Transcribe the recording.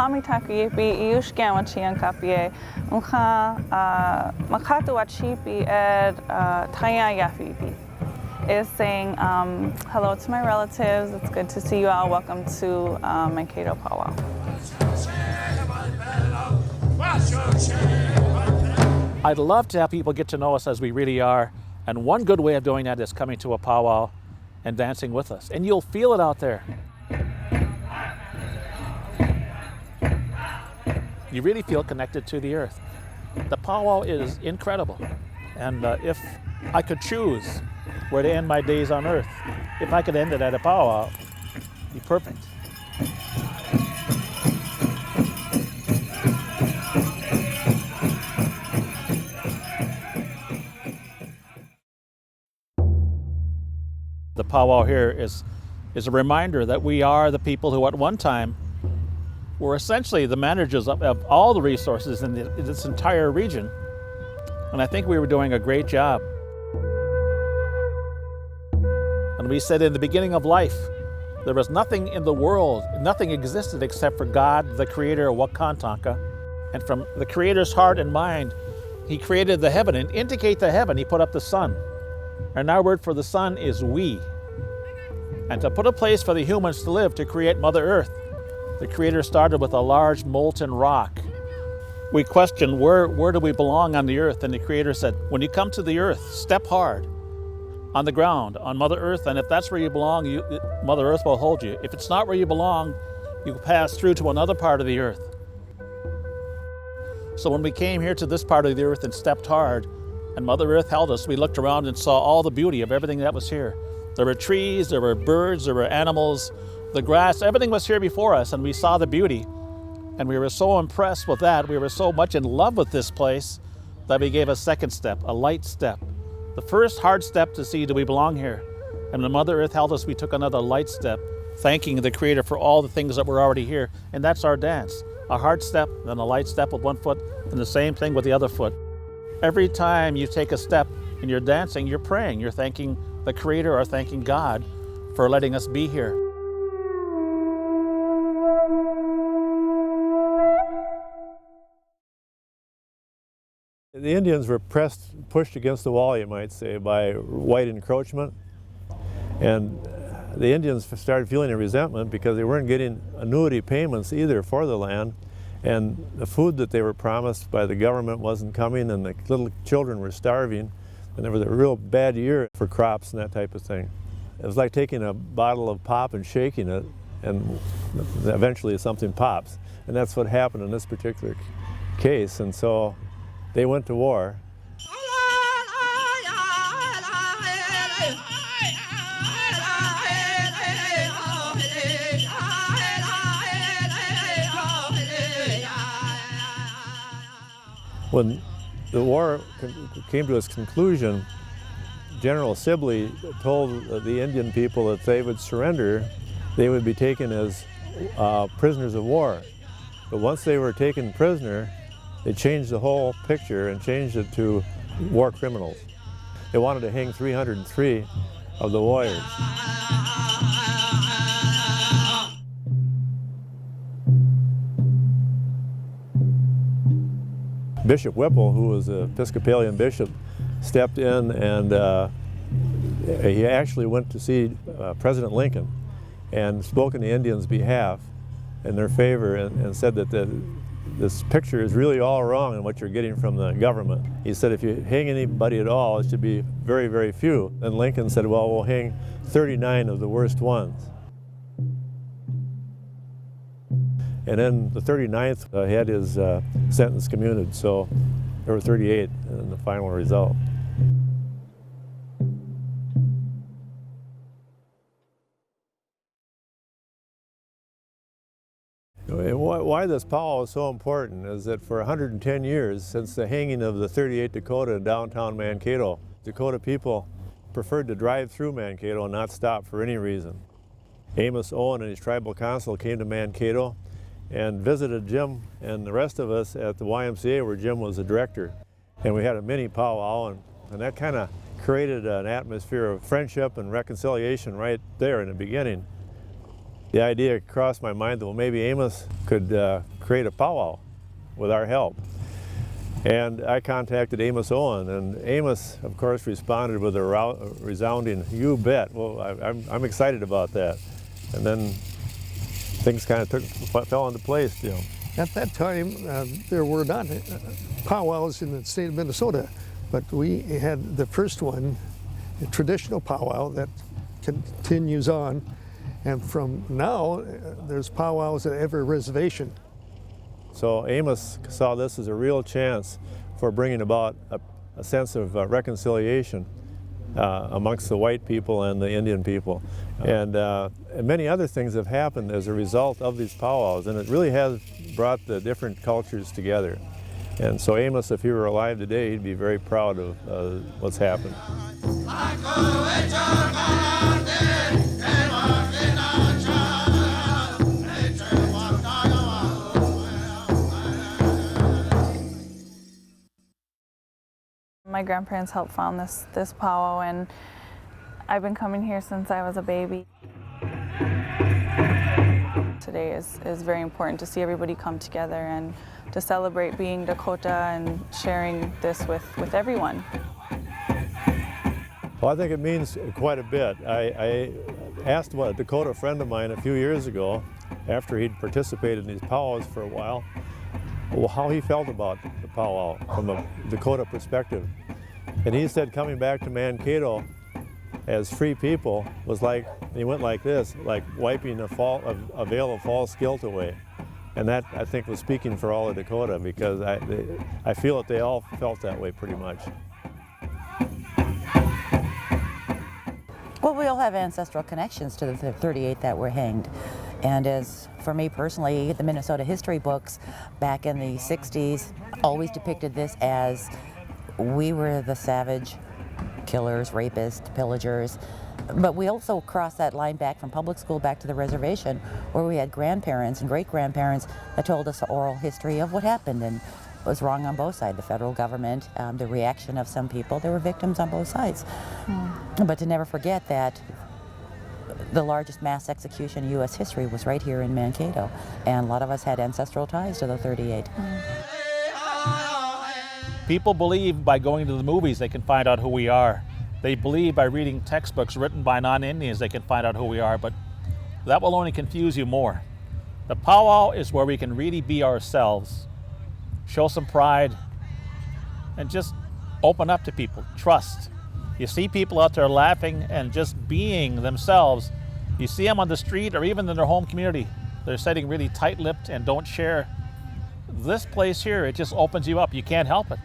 Hami Takuyipi, Iush Gamachi Kapie, Makato Achipi Ed Taya Yafipi. Is saying hello to my relatives. It's good to see you all. Welcome to Mankato Pow Wow. I'd love to have people get to know us as we really are, and one good way of doing that is coming to a powwow and dancing with us, and you'll feel it out there. You really feel connected to the earth. The powwow is incredible, and if I could choose where to end my days on earth, if I could end it at a powwow, it'd be perfect. The powwow here is a reminder that we are the people who at one time were essentially the managers of all the resources in this entire region. And I think we were doing a great job. And we said in the beginning of life, there was nothing in the world, nothing existed except for God, the creator of Wakantanka. And from the creator's heart and mind, he created the heaven. And to indicate the heaven, he put up the sun. And our word for the sun is we. And to put a place for the humans to live, to create Mother Earth, the creator started with a large molten rock. We questioned where do we belong on the earth? And the creator said, when you come to the earth, step hard on the ground, on Mother Earth, and if that's where you belong, Mother Earth will hold you. If it's not where you belong, you pass through to another part of the earth. So when we came here to this part of the earth and stepped hard, and Mother Earth held us, we looked around and saw all the beauty of everything that was here. There were trees, there were birds, there were animals, the grass, everything was here before us, and we saw the beauty. And we were so impressed with that, we were so much in love with this place, that we gave a second step, a light step. The first hard step to see, do we belong here? And when Mother Earth held us, we took another light step, thanking the Creator for all the things that were already here. And that's our dance. A hard step, then a light step with one foot, and the same thing with the other foot. Every time you take a step and you're dancing, you're praying, you're thanking the Creator or thanking God for letting us be here. The Indians were pushed against the wall, you might say, by white encroachment. And the Indians started feeling a resentment because they weren't getting annuity payments either for the land. And the food that they were promised by the government wasn't coming, and the little children were starving. And there was a real bad year for crops and that type of thing. It was like taking a bottle of pop and shaking it, and eventually something pops. And that's what happened in this particular case. And so they went to war. When the war came to its conclusion, General Sibley told the Indian people that they would surrender, they would be taken as prisoners of war. But once they were taken prisoner, they changed the whole picture and changed it to war criminals. They wanted to hang 303 of the warriors. Bishop Whipple, who was an Episcopalian bishop, stepped in, and he actually went to see President Lincoln and spoke in the Indians' behalf in their favor, and said that this picture is really all wrong in what you're getting from the government. He said if you hang anybody at all, it should be very, very few. And Lincoln said, well, we'll hang 39 of the worst ones. And then the 39th had his sentence commuted, so there were 38 in the final result. Why this powwow is so important is that for 110 years, since the hanging of the 38 Dakota in downtown Mankato, Dakota people preferred to drive through Mankato and not stop for any reason. Amos Owen and his tribal council came to Mankato and visited Jim and the rest of us at the YMCA, where Jim was the director. And we had a mini powwow, and that kind of created an atmosphere of friendship and reconciliation right there in the beginning. The idea crossed my mind that, well, maybe Amos could create a powwow with our help. And I contacted Amos Owen, and Amos, of course, responded with a resounding, "You bet." Well, I'm excited about that. And then things kind of fell into place, you know. At that time, there were not powwows in the state of Minnesota, but we had the first one, a traditional powwow that continues on. And from now, there's powwows at every reservation. So Amos saw this as a real chance for bringing about a sense of reconciliation amongst the white people and the Indian people. And many other things have happened as a result of these powwows, and it really has brought the different cultures together. And so Amos, if he were alive today, he'd be very proud of what's happened. My grandparents helped found this powwow, and I've been coming here since I was a baby. Today is very important to see everybody come together and to celebrate being Dakota and sharing this with everyone. Well, I think it means quite a bit. I asked a Dakota friend of mine a few years ago, after he'd participated in these powwows for a while, how he felt about the powwow from a Dakota perspective. And he said coming back to Mankato as free people was like, he went like this, like wiping a veil of false guilt away. And that, I think, was speaking for all of Dakota, because I feel that they all felt that way pretty much. Well, we all have ancestral connections to the 38 that were hanged. And as for me personally, the Minnesota history books back in the 60s always depicted this as we were the savage killers, rapists, pillagers. But we also crossed that line back from public school back to the reservation, where we had grandparents and great-grandparents that told us the oral history of what happened and was wrong on both sides. The federal government, the reaction of some people, there were victims on both sides. But to never forget that the largest mass execution in U.S. history was right here in Mankato, and a lot of us had ancestral ties to the 38. People believe by going to the movies they can find out who we are. They believe by reading textbooks written by non-Indians they can find out who we are, but that will only confuse you more. The powwow is where we can really be ourselves, show some pride, and just open up to people, trust. You see people out there laughing and just being themselves. You see them on the street or even in their home community. They're sitting really tight-lipped and don't share. This place here, it just opens you up. You can't help it.